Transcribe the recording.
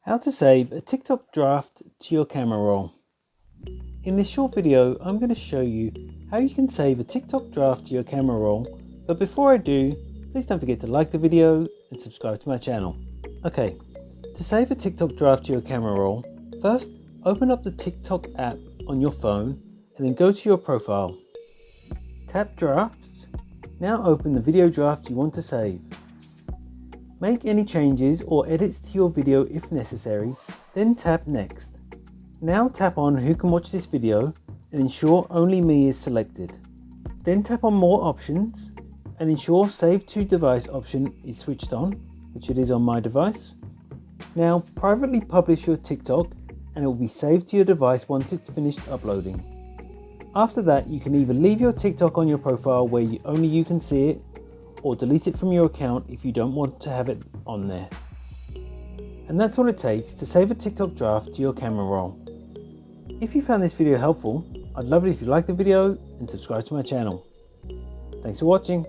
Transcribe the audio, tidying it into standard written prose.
How to save a TikTok draft to your camera roll. In this short video, I'm going to show you how you can save a TikTok draft to your camera roll, but before I do, please don't forget to like the video and subscribe to my channel. Okay, to save a TikTok draft to your camera roll, first open up the TikTok app on your phone and then go to your profile. Tap Drafts. Now open the video draft you want to save. Make any changes or edits to your video if necessary, then tap Next. Now tap on Who can watch this video and ensure Only Me is selected. Then tap on More Options and ensure Save to Device option is switched on, which it is on my device. Now privately publish your TikTok and it will be saved to your device once it's finished uploading. After that, you can either leave your TikTok on your profile where only you can see it, or delete it from your account if you don't want to have it on there. And that's all it takes to save a TikTok draft to your camera roll. If you found this video helpful, I'd love it if you like the video and subscribe to my channel. Thanks for watching.